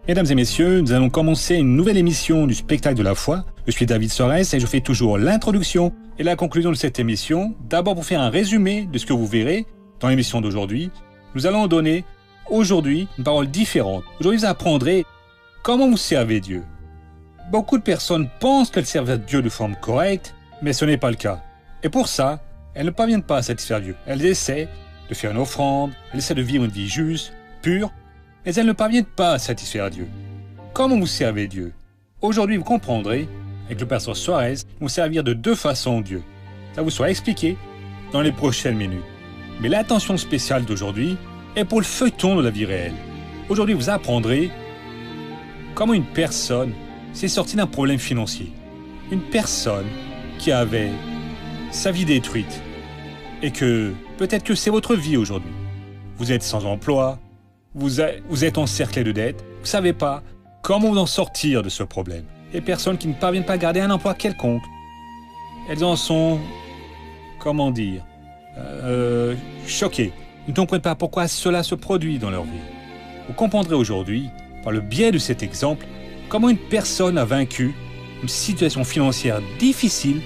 Mesdames et messieurs, nous allons commencer une nouvelle émission du spectacle de la foi. Je suis David Sorès et je fais toujours l'introduction et la conclusion de cette émission. D'abord pour faire un résumé de ce que vous verrez dans l'émission d'aujourd'hui. Nous allons donner aujourd'hui une parole différente. Aujourd'hui, vous apprendrez comment vous servez Dieu. Beaucoup de personnes pensent qu'elles servent Dieu de forme correcte, mais ce n'est pas le cas. Et pour ça, elles ne parviennent pas à satisfaire Dieu. Elles essaient de faire une offrande, elles essaient de vivre une vie juste, pure, mais elles ne parviennent pas à satisfaire Dieu. Comment vous servez Dieu? Aujourd'hui, vous comprendrez, avec le pasteur Suarez, vous servir de deux façons Dieu. Ça vous sera expliqué dans les prochaines minutes. Mais l'attention spéciale d'aujourd'hui est pour le feuilleton de la vie réelle. Aujourd'hui, vous apprendrez comment une personne s'est sortie d'un problème financier. Une personne qui avait sa vie détruite. Et que peut-être que c'est votre vie aujourd'hui. Vous êtes sans emploi, vous êtes encerclé de dettes, vous ne savez pas comment vous en sortir de ce problème. Les personnes qui ne parviennent pas à garder un emploi quelconque, elles en sont, choquées. Ils ne comprennent pas pourquoi cela se produit dans leur vie. Vous comprendrez aujourd'hui, par le biais de cet exemple, comment une personne a vaincu une situation financière difficile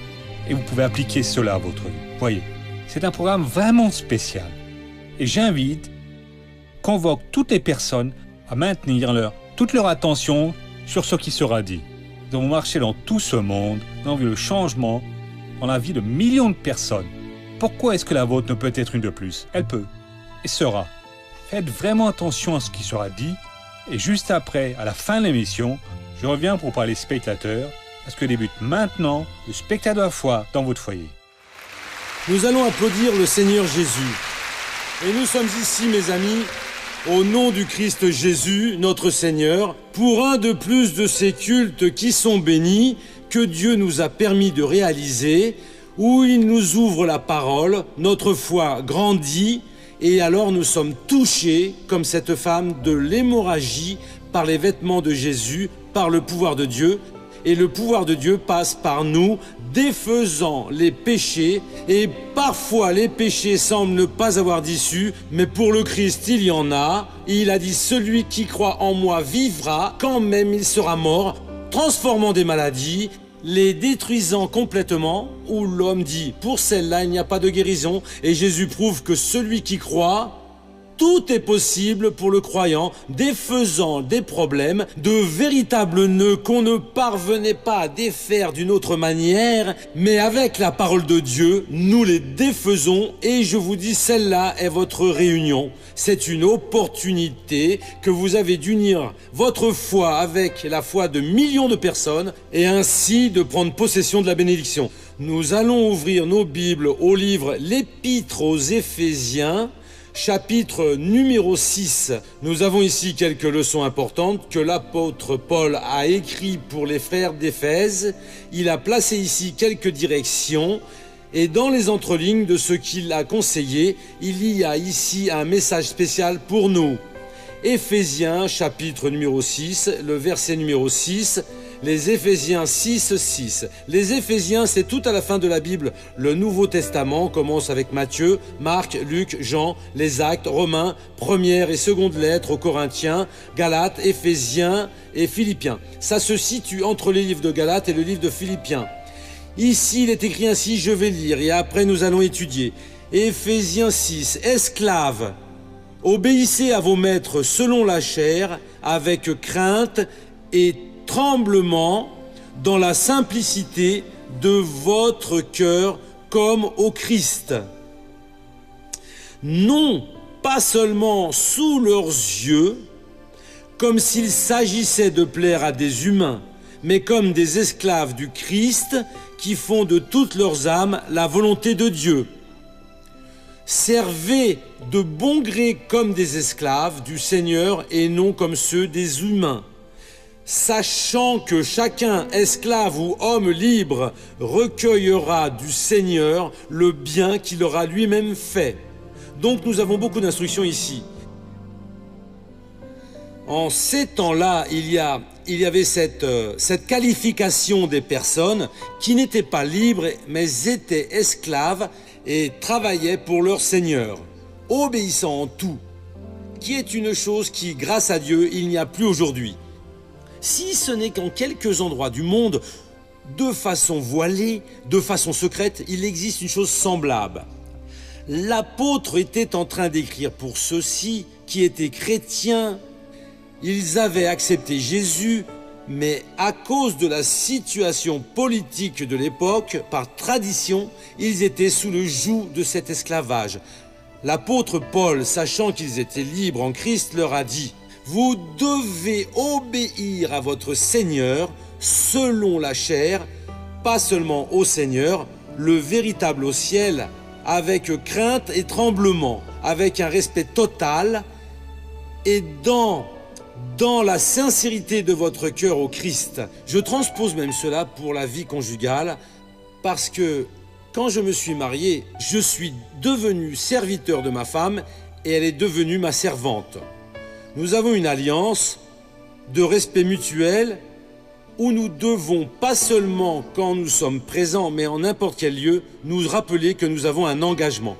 et vous pouvez appliquer cela à votre vie. Voyez, c'est un programme vraiment spécial. Et convoque toutes les personnes à maintenir toute leur attention sur ce qui sera dit. Nous avons marché dans tout ce monde, nous avons vu le changement dans la vie de millions de personnes. Pourquoi est-ce que la vôtre ne peut être une de plus? Elle peut et sera. Faites vraiment attention à ce qui sera dit et juste après, à la fin de l'émission, je reviens pour parler spectateurs parce que débute maintenant le spectacle de la foi dans votre foyer. Nous allons applaudir le Seigneur Jésus. Et nous sommes ici, mes amis, au nom du Christ Jésus, notre Seigneur, pour un de plus de ces cultes qui sont bénis, que Dieu nous a permis de réaliser, où il nous ouvre la parole, notre foi grandit, et alors nous sommes touchés, comme cette femme, de l'hémorragie par les vêtements de Jésus, par le pouvoir de Dieu. Et le pouvoir de Dieu passe par nous, défaisant les péchés. Et parfois, les péchés semblent ne pas avoir d'issue, mais pour le Christ, il y en a. Il a dit, celui qui croit en moi vivra, quand même il sera mort, transformant des maladies, les détruisant complètement, où l'homme dit, pour celle-là, il n'y a pas de guérison. Et Jésus prouve que celui qui croit, tout est possible pour le croyant, défaisant des problèmes, de véritables nœuds qu'on ne parvenait pas à défaire d'une autre manière, mais avec la parole de Dieu, nous les défaisons et je vous dis, celle-là est votre réunion. C'est une opportunité que vous avez d'unir votre foi avec la foi de millions de personnes et ainsi de prendre possession de la bénédiction. Nous allons ouvrir nos Bibles au livre L'Épître aux Éphésiens, chapitre numéro 6. Nous avons ici quelques leçons importantes que l'apôtre Paul a écrites pour les frères d'Éphèse. Il a placé ici quelques directions et dans les entrelignes de ce qu'il a conseillé, il y a ici un message spécial pour nous. Éphésiens chapitre numéro 6, le verset numéro 6. Les Éphésiens 6, 6. Les Éphésiens, c'est tout à la fin de la Bible. Le Nouveau Testament commence avec Matthieu, Marc, Luc, Jean, les Actes, Romains, première et seconde lettres aux Corinthiens, Galates, Éphésiens et Philippiens. Ça se situe entre les livres de Galates et le livre de Philippiens. Ici, il est écrit ainsi, je vais lire et après nous allons étudier. Éphésiens 6. Esclaves, obéissez à vos maîtres selon la chair, avec crainte et tremblement, dans la simplicité de votre cœur comme au Christ. Non pas seulement sous leurs yeux, comme s'il s'agissait de plaire à des humains, mais comme des esclaves du Christ qui font de toutes leurs âmes la volonté de Dieu. Servez de bon gré comme des esclaves du Seigneur et non comme ceux des humains, sachant que chacun, esclave ou homme libre, recueillera du Seigneur le bien qu'il aura lui-même fait. Donc nous avons beaucoup d'instructions ici. En ces temps-là, il y avait cette qualification des personnes qui n'étaient pas libres, mais étaient esclaves et travaillaient pour leur Seigneur, obéissant en tout, qui est une chose qui, grâce à Dieu, il n'y a plus aujourd'hui. si ce n'est qu'en quelques endroits du monde, de façon voilée, de façon secrète, il existe une chose semblable. L'apôtre était en train d'écrire pour ceux-ci qui étaient chrétiens. Ils avaient accepté Jésus, mais à cause de la situation politique de l'époque, par tradition, ils étaient sous le joug de cet esclavage. L'apôtre Paul, sachant qu'ils étaient libres en Christ, leur a dit « Vous devez obéir à votre Seigneur selon la chair, pas seulement au Seigneur, le véritable au ciel, avec crainte et tremblement, avec un respect total et dans la sincérité de votre cœur au Christ. » Je transpose même cela pour la vie conjugale parce que quand je me suis marié, je suis devenu serviteur de ma femme et elle est devenue ma servante. Nous avons une alliance de respect mutuel où nous devons, pas seulement quand nous sommes présents, mais en n'importe quel lieu, nous rappeler que nous avons un engagement.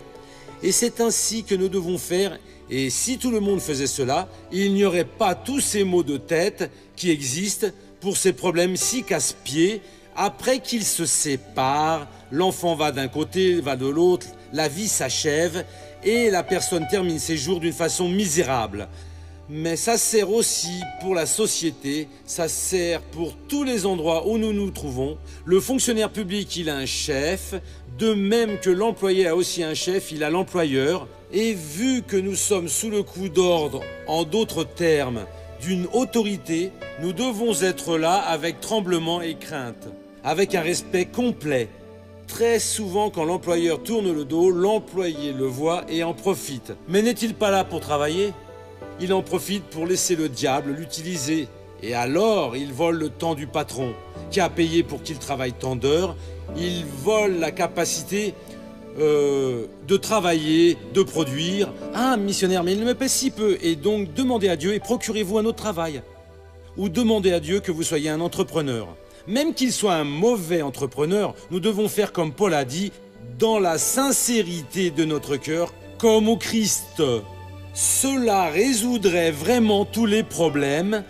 Et c'est ainsi que nous devons faire, et si tout le monde faisait cela, il n'y aurait pas tous ces maux de tête qui existent pour ces problèmes si casse-pieds. Après qu'ils se séparent, l'enfant va d'un côté, va de l'autre, la vie s'achève et la personne termine ses jours d'une façon misérable. Mais ça sert aussi pour la société, ça sert pour tous les endroits où nous nous trouvons. Le fonctionnaire public, il a un chef, de même que l'employé a aussi un chef, il a l'employeur. Et vu que nous sommes sous le coup d'ordre, en d'autres termes, d'une autorité, nous devons être là avec tremblement et crainte, avec un respect complet. Très souvent, quand l'employeur tourne le dos, l'employé le voit et en profite. Mais n'est-il pas là pour travailler ? Il en profite pour laisser le diable l'utiliser. Et alors, il vole le temps du patron, qui a payé pour qu'il travaille tant d'heures. Il vole la capacité de travailler, de produire. Ah, missionnaire, mais il me paie si peu. Et donc, demandez à Dieu et procurez-vous un autre travail. Ou demandez à Dieu que vous soyez un entrepreneur. Même qu'il soit un mauvais entrepreneur, nous devons faire comme Paul a dit, dans la sincérité de notre cœur, comme au Christ. Cela résoudrait vraiment tous les problèmes,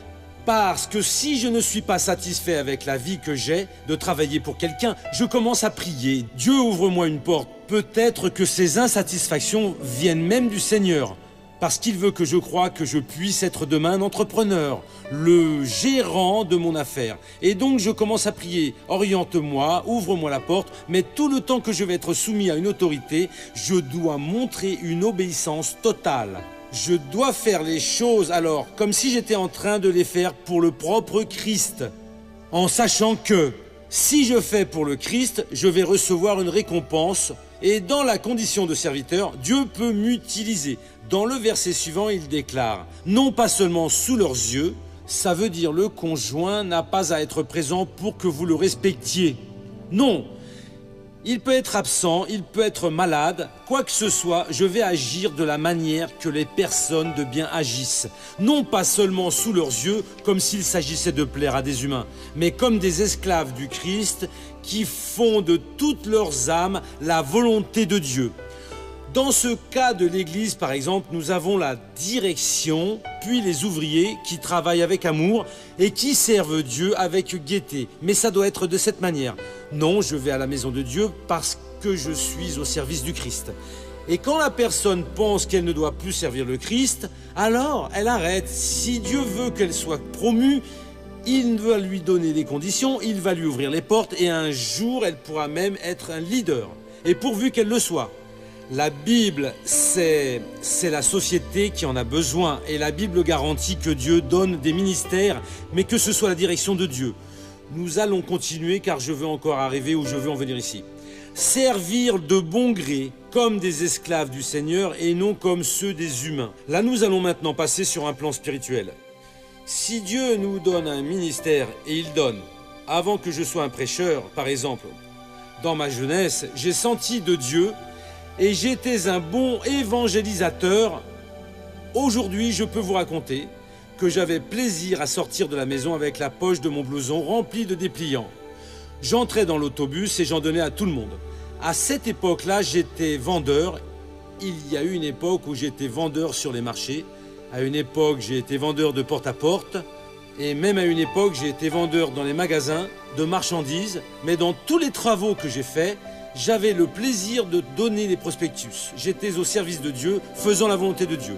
parce que si je ne suis pas satisfait avec la vie que j'ai de travailler pour quelqu'un, je commence à prier. Dieu ouvre-moi une porte. Peut-être que ces insatisfactions viennent même du Seigneur, parce qu'il veut que je croie que je puisse être demain un entrepreneur, le gérant de mon affaire. Et donc je commence à prier, oriente-moi, ouvre-moi la porte, mais tout le temps que je vais être soumis à une autorité, je dois montrer une obéissance totale. Je dois faire les choses alors comme si j'étais en train de les faire pour le propre Christ, en sachant que si je fais pour le Christ, je vais recevoir une récompense. Et dans la condition de serviteur, Dieu peut m'utiliser. Dans le verset suivant, il déclare « Non pas seulement sous leurs yeux », ça veut dire le conjoint n'a pas à être présent pour que vous le respectiez. Non, il peut être absent, il peut être malade, quoi que ce soit, je vais agir de la manière que les personnes de bien agissent. Non pas seulement sous leurs yeux, comme s'il s'agissait de plaire à des humains, mais comme des esclaves du Christ qui font de toutes leurs âmes la volonté de Dieu. Dans ce cas de l'Église, par exemple, nous avons la direction, puis les ouvriers qui travaillent avec amour et qui servent Dieu avec gaieté. Mais ça doit être de cette manière. Non, je vais à la maison de Dieu parce que je suis au service du Christ. Et quand la personne pense qu'elle ne doit plus servir le Christ, alors elle arrête. Si Dieu veut qu'elle soit promue, il va lui donner les conditions, il va lui ouvrir les portes et un jour, elle pourra même être un leader. Et pourvu qu'elle le soit. La Bible, c'est la société qui en a besoin et la Bible garantit que Dieu donne des ministères, mais que ce soit la direction de Dieu. Nous allons continuer car je veux encore arriver où je veux en venir ici. Servir de bon gré comme des esclaves du Seigneur et non comme ceux des humains. Là, nous allons maintenant passer sur un plan spirituel. Si Dieu nous donne un ministère et il donne, avant que je sois un prêcheur, par exemple, dans ma jeunesse, j'ai senti de Dieu et j'étais un bon évangélisateur. Aujourd'hui, je peux vous raconter que j'avais plaisir à sortir de la maison avec la poche de mon blouson remplie de dépliants. J'entrais dans l'autobus et j'en donnais à tout le monde. À cette époque-là, j'étais vendeur. Il y a eu une époque où j'étais vendeur sur les marchés. À une époque, j'ai été vendeur de porte-à-porte. Et même à une époque, j'ai été vendeur dans les magasins de marchandises, mais dans tous les travaux que j'ai faits, j'avais le plaisir de donner les prospectus. J'étais au service de Dieu, faisant la volonté de Dieu.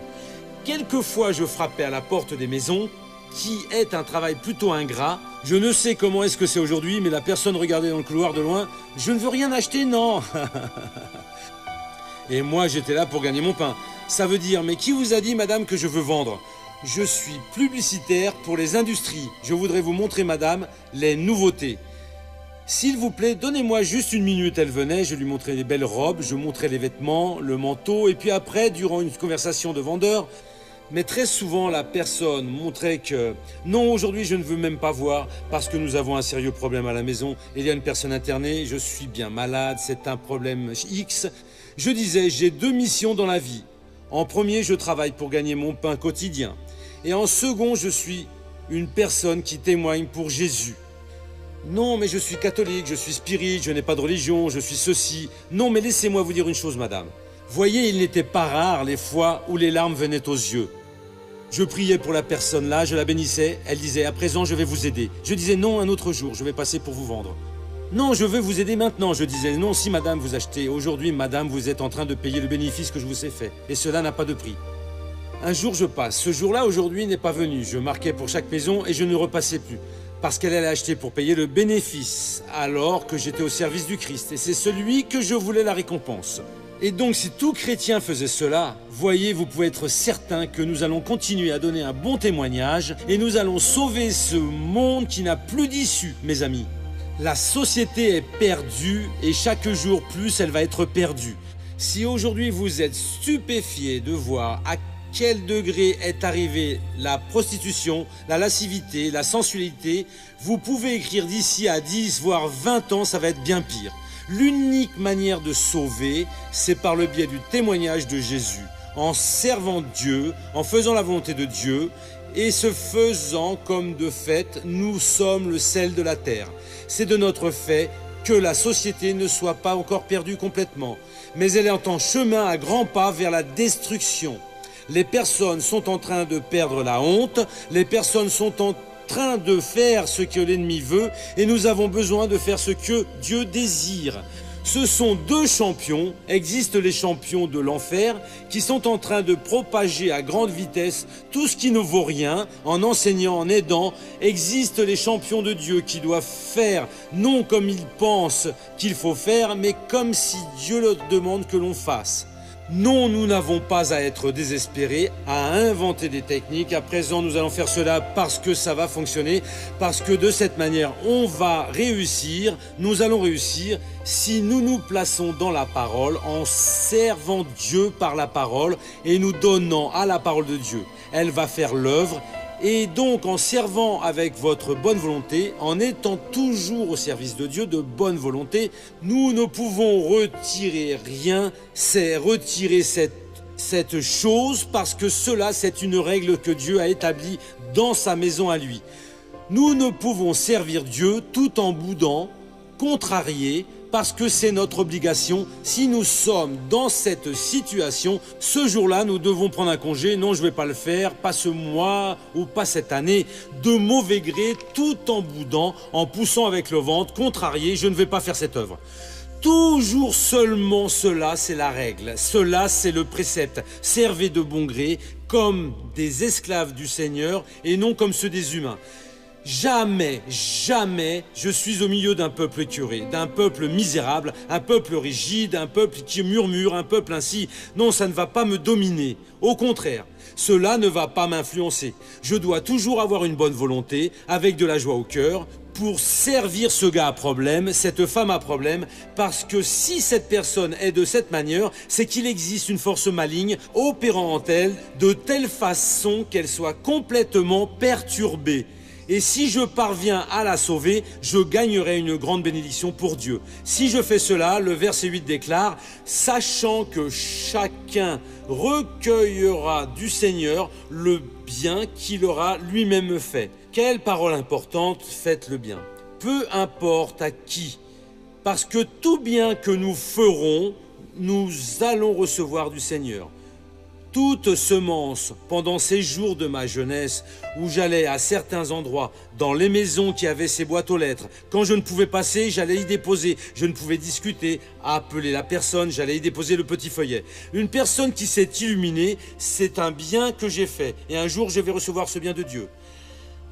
Quelquefois, je frappais à la porte des maisons, qui est un travail plutôt ingrat. Je ne sais comment est-ce que c'est aujourd'hui, mais la personne regardait dans le couloir de loin. « Je ne veux rien acheter, non !» Et moi, j'étais là pour gagner mon pain. Ça veut dire, mais qui vous a dit, madame, que je veux vendre ? Je suis publicitaire pour les industries. Je voudrais vous montrer, madame, les nouveautés. S'il vous plaît, donnez-moi juste une minute. Elle venait, je lui montrais les belles robes, je montrais les vêtements, le manteau, et puis après, durant une conversation de vendeur, mais très souvent, la personne montrait que non, aujourd'hui, je ne veux même pas voir parce que nous avons un sérieux problème à la maison. Il y a une personne internée, je suis bien malade, c'est un problème X. Je disais, j'ai 2 missions dans la vie. En premier, je travaille pour gagner mon pain quotidien. Et en second, je suis une personne qui témoigne pour Jésus. Non, mais je suis catholique, je suis spirit, je n'ai pas de religion, je suis ceci. Non, mais laissez-moi vous dire une chose, madame. Voyez, il n'était pas rare les fois où les larmes venaient aux yeux. Je priais pour la personne là, je la bénissais, elle disait « à présent je vais vous aider ». Je disais « non, un autre jour, je vais passer pour vous vendre ». Non, je veux vous aider maintenant. Je disais, non, si madame vous achetez, aujourd'hui madame vous êtes en train de payer le bénéfice que je vous ai fait. Et cela n'a pas de prix. Un jour je passe. Ce jour-là, aujourd'hui, n'est pas venu. Je marquais pour chaque maison et je ne repassais plus. Parce qu'elle allait acheter pour payer le bénéfice, alors que j'étais au service du Christ. Et c'est celui que je voulais la récompense. Et donc, si tout chrétien faisait cela, voyez, vous pouvez être certain que nous allons continuer à donner un bon témoignage et nous allons sauver ce monde qui n'a plus d'issue, mes amis. La société est perdue et chaque jour plus elle va être perdue. Si aujourd'hui vous êtes stupéfiés de voir à quel degré est arrivée la prostitution, la lascivité, la sensualité, vous pouvez écrire d'ici à 10 voire 20 ans, ça va être bien pire. L'unique manière de sauver, c'est par le biais du témoignage de Jésus, en servant Dieu, en faisant la volonté de Dieu, et ce faisant comme de fait, nous sommes le sel de la terre. C'est de notre fait que la société ne soit pas encore perdue complètement, mais elle est en chemin à grands pas vers la destruction. Les personnes sont en train de perdre la honte, les personnes sont en train de faire ce que l'ennemi veut, et nous avons besoin de faire ce que Dieu désire. Ce sont 2 champions, existent les champions de l'enfer, qui sont en train de propager à grande vitesse tout ce qui ne vaut rien, en enseignant, en aidant. Existent les champions de Dieu qui doivent faire, non comme ils pensent qu'il faut faire, mais comme si Dieu leur demande que l'on fasse. Non, nous n'avons pas à être désespérés, à inventer des techniques. À présent, nous allons faire cela parce que ça va fonctionner, parce que de cette manière, on va réussir, nous allons réussir si nous nous plaçons dans la parole, en servant Dieu par la parole et nous donnant à la parole de Dieu. Elle va faire l'œuvre. Et donc, en servant avec votre bonne volonté, en étant toujours au service de Dieu de bonne volonté, nous ne pouvons retirer rien, c'est retirer cette chose parce que cela, c'est une règle que Dieu a établie dans sa maison à lui. Nous ne pouvons servir Dieu tout en boudant, contrarié, parce que c'est notre obligation. Si nous sommes dans cette situation, ce jour-là, nous devons prendre un congé. Non, je ne vais pas le faire, pas ce mois ou pas cette année. De mauvais gré, tout en boudant, en poussant avec le ventre, contrarié, je ne vais pas faire cette œuvre. Toujours seulement cela, c'est la règle. Cela, c'est le précepte. Servez de bon gré comme des esclaves du Seigneur et non comme ceux des humains. Jamais, jamais je suis au milieu d'un peuple écœuré, d'un peuple misérable, un peuple rigide, un peuple qui murmure, un peuple ainsi. Non, ça ne va pas me dominer. Au contraire, cela ne va pas m'influencer. Je dois toujours avoir une bonne volonté, avec de la joie au cœur, pour servir ce gars à problème, cette femme à problème, parce que si cette personne est de cette manière, c'est qu'il existe une force maligne opérant en elle de telle façon qu'elle soit complètement perturbée. Et si je parviens à la sauver, je gagnerai une grande bénédiction pour Dieu. Si je fais cela, le verset 8 déclare, sachant que chacun recueillera du Seigneur le bien qu'il aura lui-même fait. Quelle parole importante, faites le bien. Peu importe à qui, parce que tout bien que nous ferons, nous allons recevoir du Seigneur. toute semence pendant ces jours de ma jeunesse où j'allais à certains endroits, dans les maisons qui avaient ces boîtes aux lettres. Quand je ne pouvais passer, j'allais y déposer. Je ne pouvais discuter, appeler la personne, j'allais y déposer le petit feuillet. Une personne qui s'est illuminée, c'est un bien que j'ai fait. Et un jour, je vais recevoir ce bien de Dieu.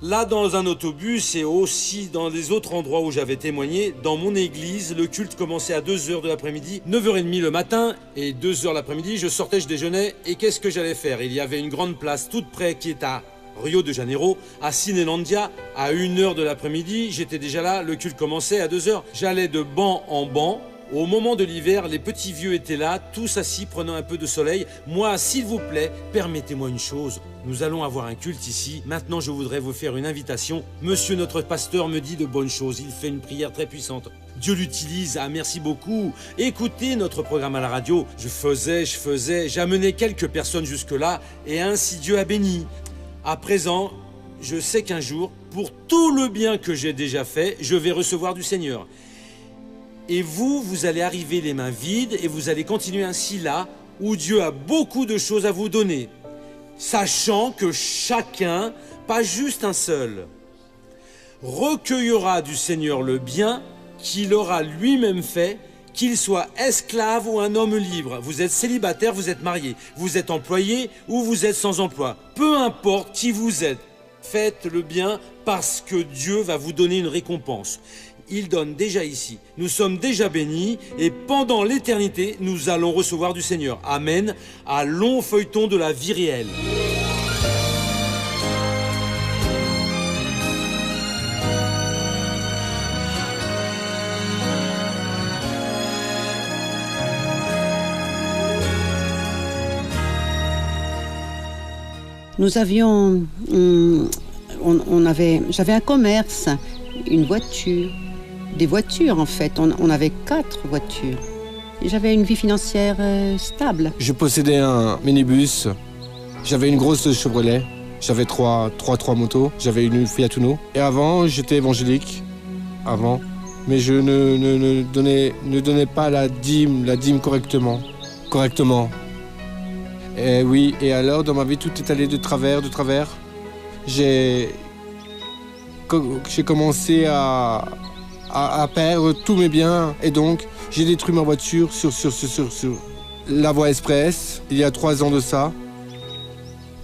Là, dans un autobus et aussi dans les autres endroits où j'avais témoigné, dans mon église, le culte commençait à 2h de l'après-midi, 9h30 le matin et 2h l'après-midi, je sortais, je déjeunais et qu'est-ce que j'allais faire? Il y avait une grande place toute près qui est à Rio de Janeiro, à Cinélandia, à 1h de l'après-midi, j'étais déjà là, le culte commençait à 2h. J'allais de banc en banc. Au moment de l'hiver, les petits vieux étaient là, tous assis, prenant un peu de soleil. Moi, s'il vous plaît, permettez-moi une chose. Nous allons avoir un culte ici. Maintenant, je voudrais vous faire une invitation. Monsieur notre pasteur me dit de bonnes choses. Il fait une prière très puissante. Dieu l'utilise. Ah, merci beaucoup. Écoutez notre programme à la radio. Je faisais. J'amenais quelques personnes jusque-là. Et ainsi, Dieu a béni. À présent, je sais qu'un jour, pour tout le bien que j'ai déjà fait, je vais recevoir du Seigneur. Et vous allez arriver les mains vides et vous allez continuer ainsi là où Dieu a beaucoup de choses à vous donner. Sachant que chacun, pas juste un seul, recueillera du Seigneur le bien qu'il aura lui-même fait, qu'il soit esclave ou un homme libre. Vous êtes célibataire, vous êtes marié, vous êtes employé ou vous êtes sans emploi. Peu importe qui vous êtes, faites le bien parce que Dieu va vous donner une récompense. Il donne déjà ici. Nous sommes déjà bénis et pendant l'éternité, nous allons recevoir du Seigneur. Amen. À long feuilleton de la vie réelle. Nous avions, j'avais un commerce, une voiture, des voitures en fait. On avait 4 voitures. J'avais une vie financière stable. Je possédais un minibus, j'avais une grosse Chevrolet, j'avais trois motos, j'avais une Fiat Uno. Et avant, j'étais évangélique, mais je ne donnais pas la dîme correctement. Et oui, et alors dans ma vie, tout est allé de travers. J'ai commencé à perdre tous mes biens et donc j'ai détruit ma voiture sur la voie express il y a 3 ans de ça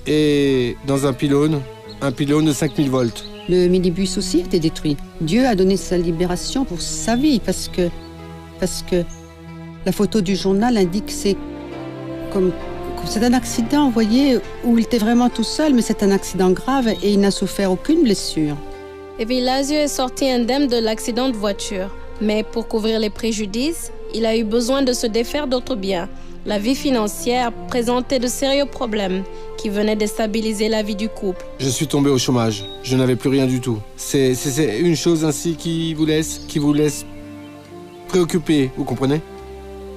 et dans un pylône de 5000 volts. Le minibus aussi a été détruit. Dieu a donné sa libération pour sa vie parce que la photo du journal indique que c'est un accident, vous voyez, où il était vraiment tout seul, mais c'est un accident grave et il n'a souffert aucune blessure. Evilásio est sorti indemne de l'accident de voiture. Mais pour couvrir les préjudices, il a eu besoin de se défaire d'autres biens. La vie financière présentait de sérieux problèmes qui venaient déstabiliser la vie du couple. Je suis tombé au chômage. Je n'avais plus rien du tout. C'est une chose ainsi qui vous laisse préoccupé, vous comprenez?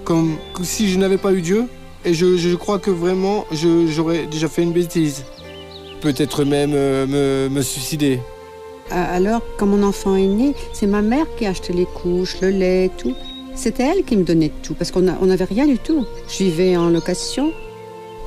Comme si je n'avais pas eu Dieu, et je crois que vraiment, j'aurais déjà fait une bêtise. Peut-être même me suicider. Alors, quand mon enfant est né, c'est ma mère qui a acheté les couches, le lait, tout. C'était elle qui me donnait tout, parce qu'on n'avait rien du tout. Je vivais en location.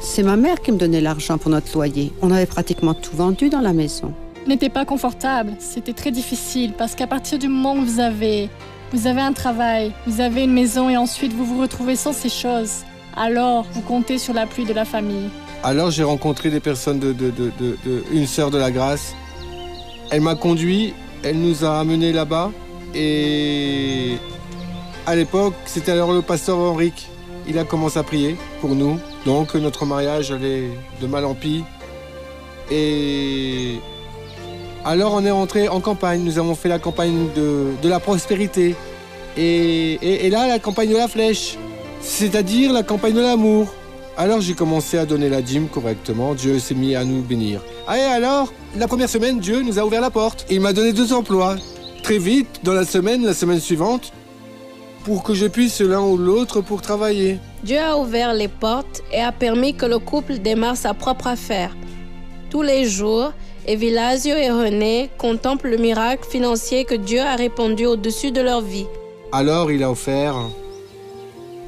C'est ma mère qui me donnait l'argent pour notre loyer. On avait pratiquement tout vendu dans la maison. N'était pas confortable, c'était très difficile, parce qu'à partir du moment où vous avez un travail, vous avez une maison et ensuite vous vous retrouvez sans ces choses, alors vous comptez sur l'appui de la famille. Alors j'ai rencontré des personnes une sœur de la grâce. Elle m'a conduit, elle nous a amenés là-bas et à l'époque, c'était alors le pasteur Henrique. Il a commencé à prier pour nous. Donc notre mariage allait de mal en pis. Et alors on est rentré en campagne. Nous avons fait la campagne de la prospérité. Et là, la campagne de la flèche, c'est-à-dire la campagne de l'amour. Alors j'ai commencé à donner la dîme correctement. Dieu s'est mis à nous bénir. Et alors, la première semaine, Dieu nous a ouvert la porte. Il m'a donné 2 emplois. Très vite, dans la semaine suivante, pour que je puisse l'un ou l'autre pour travailler. Dieu a ouvert les portes et a permis que le couple démarre sa propre affaire. Tous les jours, Evilásio et René contemplent le miracle financier que Dieu a répandu au-dessus de leur vie. Alors il a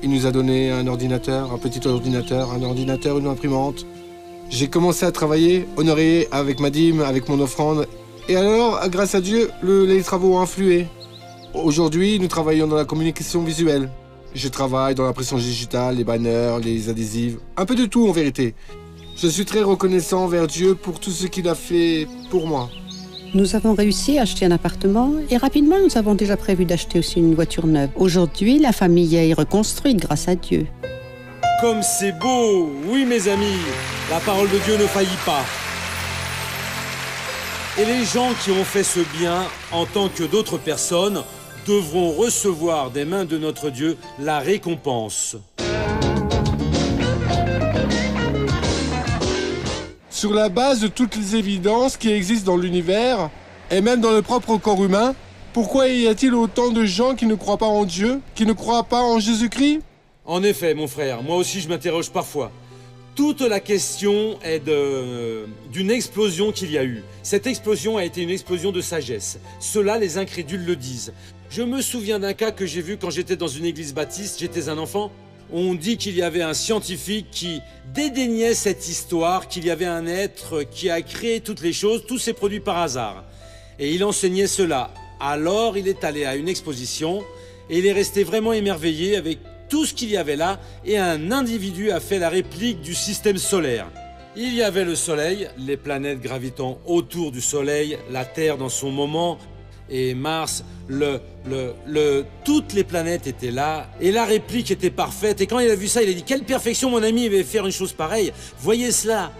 il nous a donné un ordinateur, un petit ordinateur, une imprimante. J'ai commencé à travailler, honoré avec ma dîme, avec mon offrande. Et alors, grâce à Dieu, les travaux ont influé. Aujourd'hui, nous travaillons dans la communication visuelle. Je travaille dans l'impression digitale, les banners, les adhésifs, un peu de tout en vérité. Je suis très reconnaissant envers Dieu pour tout ce qu'il a fait pour moi. Nous avons réussi à acheter un appartement et rapidement nous avons déjà prévu d'acheter aussi une voiture neuve. Aujourd'hui, la famille est reconstruite grâce à Dieu. Comme c'est beau, oui mes amis, la parole de Dieu ne faillit pas. Et les gens qui ont fait ce bien en tant que d'autres personnes devront recevoir des mains de notre Dieu la récompense. Sur la base de toutes les évidences qui existent dans l'univers, et même dans le propre corps humain, pourquoi y a-t-il autant de gens qui ne croient pas en Dieu, qui ne croient pas en Jésus-Christ? En effet, mon frère, moi aussi je m'interroge parfois. Toute la question est d'une explosion qu'il y a eu. Cette explosion a été une explosion de sagesse. Cela, les incrédules le disent. Je me souviens d'un cas que j'ai vu quand j'étais dans une église baptiste, j'étais un enfant. On dit qu'il y avait un scientifique qui dédaignait cette histoire, qu'il y avait un être qui a créé toutes les choses, tous ces produits par hasard. Et il enseignait cela. Alors il est allé à une exposition et il est resté vraiment émerveillé avec tout ce qu'il y avait là, et un individu a fait la réplique du système solaire. Il y avait le Soleil, les planètes gravitant autour du Soleil, la Terre dans son moment, et Mars, toutes les planètes étaient là, et la réplique était parfaite. Et quand il a vu ça, il a dit « Quelle perfection, mon ami, il va faire une chose pareille. Voyez cela.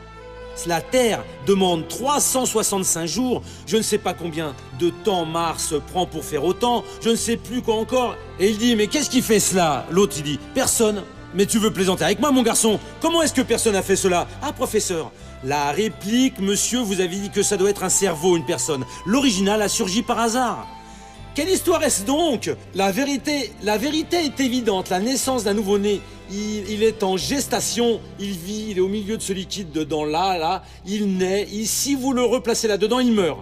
La Terre demande 365 jours, je ne sais pas combien de temps Mars prend pour faire autant, je ne sais plus quoi encore. » Et il dit « Mais qu'est-ce qui fait cela ?» L'autre il dit « Personne. Mais tu veux plaisanter avec moi, mon garçon? Comment est-ce que personne a fait cela? Ah, professeur, la réplique, monsieur, vous avez dit que ça doit être un cerveau, une personne. L'original a surgi par hasard. Quelle histoire est-ce donc? La vérité est évidente. La naissance d'un nouveau-né, il est en gestation, il vit, il est au milieu de ce liquide dedans, là, il naît. Et si vous le replacez là-dedans, il meurt.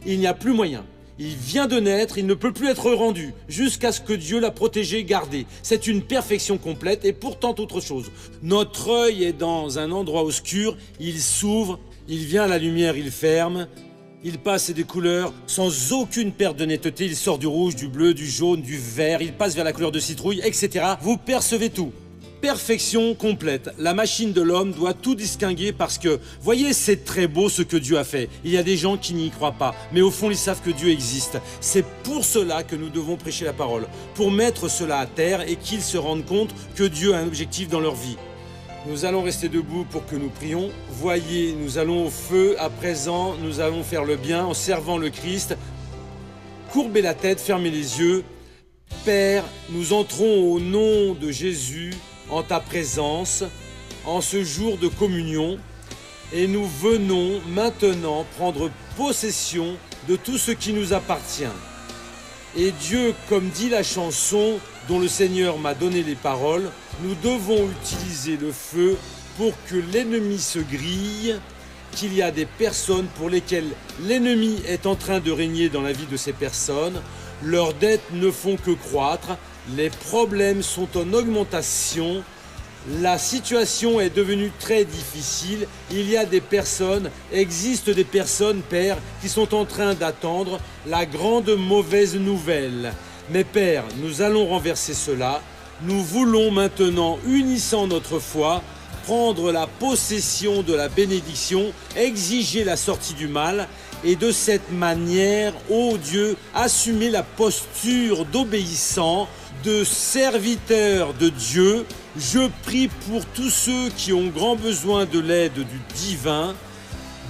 Il n'y a plus moyen. Il vient de naître, il ne peut plus être rendu, jusqu'à ce que Dieu l'a protégé, gardé. C'est une perfection complète et pourtant autre chose. Notre œil est dans un endroit obscur, il s'ouvre, il vient à la lumière, il ferme. Il passe des couleurs sans aucune perte de netteté, il sort du rouge, du bleu, du jaune, du vert, il passe vers la couleur de citrouille, etc. Vous percevez tout. Perfection complète. La machine de l'homme doit tout distinguer parce que, voyez, c'est très beau ce que Dieu a fait. Il y a des gens qui n'y croient pas, mais au fond, ils savent que Dieu existe. C'est pour cela que nous devons prêcher la parole, pour mettre cela à terre et qu'ils se rendent compte que Dieu a un objectif dans leur vie. Nous allons rester debout pour que nous prions. Voyez, nous allons au feu. À présent, nous allons faire le bien en servant le Christ. Courbez la tête, fermez les yeux. Père, nous entrons au nom de Jésus en ta présence, en ce jour de communion. Et nous venons maintenant prendre possession de tout ce qui nous appartient. Et Dieu, comme dit la chanson dont le Seigneur m'a donné les paroles, nous devons utiliser le feu pour que l'ennemi se grille, qu'il y a des personnes pour lesquelles l'ennemi est en train de régner dans la vie de ces personnes. Leurs dettes ne font que croître, les problèmes sont en augmentation, la situation est devenue très difficile. Il y a des personnes, existent des personnes, Père, qui sont en train d'attendre la grande mauvaise nouvelle. Mais Père, nous allons renverser cela. Nous voulons maintenant, unissant notre foi, prendre la possession de la bénédiction, exiger la sortie du mal et de cette manière, ô Dieu, assumer la posture d'obéissant, de serviteur de Dieu. Je prie pour tous ceux qui ont grand besoin de l'aide du divin,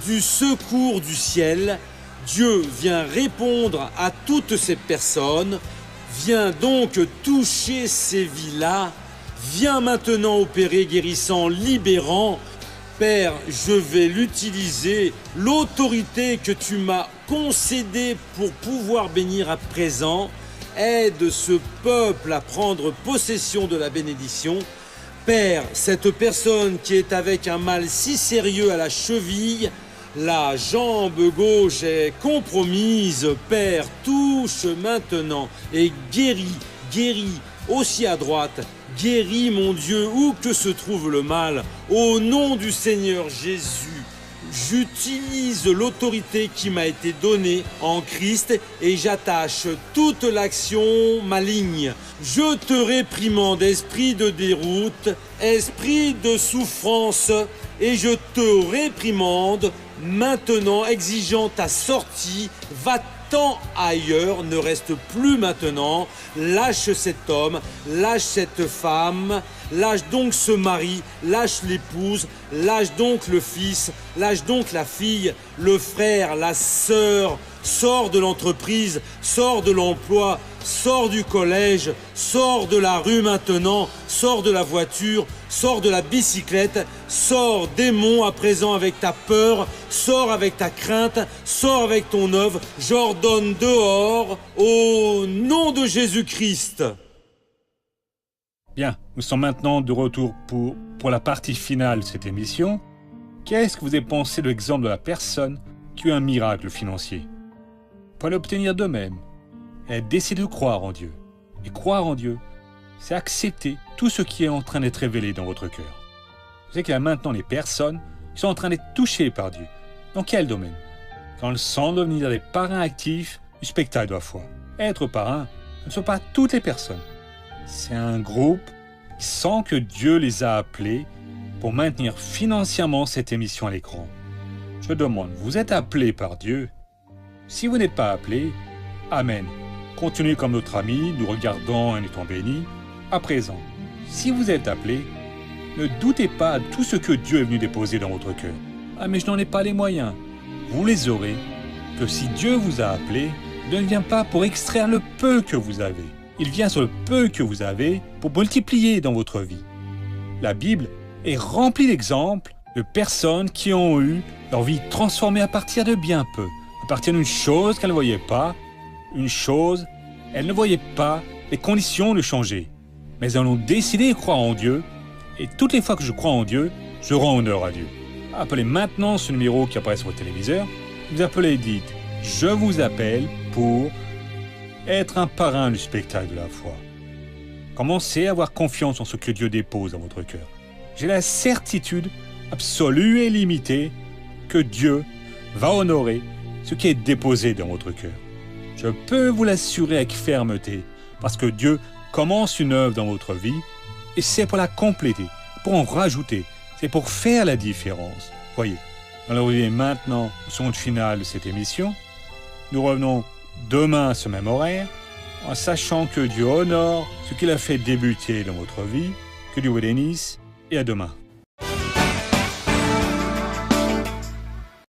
du secours du ciel. Dieu vient répondre à toutes ces personnes. Viens donc toucher ces vies-là. Viens maintenant opérer, guérissant, libérant. Père, je vais l'utiliser, l'autorité que tu m'as concédée pour pouvoir bénir à présent. Aide ce peuple à prendre possession de la bénédiction. Père, cette personne qui est avec un mal si sérieux à la cheville, la jambe gauche est compromise. Père, touche maintenant et guéris, guéris, aussi à droite. Guéris, mon Dieu, où que se trouve le mal. Au nom du Seigneur Jésus, j'utilise l'autorité qui m'a été donnée en Christ et j'attache toute l'action maligne. Je te réprimande, esprit de déroute, esprit de souffrance, et je te réprimande maintenant, exigeant ta sortie. Va-t'en ailleurs, ne reste plus maintenant. Lâche cet homme, lâche cette femme, lâche donc ce mari, lâche l'épouse, lâche donc le fils, lâche donc la fille, le frère, la sœur. Sors de l'entreprise, sors de l'emploi, sors du collège, sors de la rue maintenant, sors de la voiture, sors de la bicyclette, sors démon à présent avec ta peur, sors avec ta crainte, sors avec ton œuvre, j'ordonne dehors au nom de Jésus-Christ. Bien, nous sommes maintenant de retour pour la partie finale de cette émission. Qu'est-ce que vous avez pensé de l'exemple de la personne qui a eu un miracle financier? Pour l'obtenir d'eux-mêmes, elle décide de croire en Dieu. Et croire en Dieu, c'est accepter tout ce qui est en train d'être révélé dans votre cœur. Vous savez qu'il y a maintenant des personnes qui sont en train d'être touchées par Dieu. Dans quel domaine? Quand elles sentent devenir des parrains actifs du spectacle de la foi. Être parrain, ce ne sont pas toutes les personnes. C'est un groupe qui sent que Dieu les a appelés pour maintenir financièrement cette émission à l'écran. Je demande, vous êtes appelés par Dieu? Si vous n'êtes pas appelé, Amen. Continuez comme notre ami, nous regardons et nous étant bénis. À présent, si vous êtes appelé, ne doutez pas de tout ce que Dieu est venu déposer dans votre cœur. Ah mais je n'en ai pas les moyens. Vous les aurez, que si Dieu vous a appelé, il ne vient pas pour extraire le peu que vous avez. Il vient sur le peu que vous avez pour multiplier dans votre vie. La Bible est remplie d'exemples de personnes qui ont eu leur vie transformée à partir de bien peu. À partir d'une chose qu'elles ne voyaient pas, une chose, elles ne voyaient pas les conditions de changer. Mais elles ont décidé de croire en Dieu, et toutes les fois que je crois en Dieu, je rends honneur à Dieu. Appelez maintenant ce numéro qui apparaît sur votre téléviseur, vous appelez et dites « Je vous appelle pour être un parrain du spectacle de la foi ». Commencez à avoir confiance en ce que Dieu dépose dans votre cœur. J'ai la certitude absolue et limitée que Dieu va honorer ce qui est déposé dans votre cœur. Je peux vous l'assurer avec fermeté, parce que Dieu commence une œuvre dans votre vie, et c'est pour la compléter, pour en rajouter, c'est pour faire la différence. Voyez, alors vous maintenant au second final de cette émission. Nous revenons demain à ce même horaire, en sachant que Dieu honore ce qu'il a fait débuter dans votre vie. Que Dieu vous bénisse, et à demain.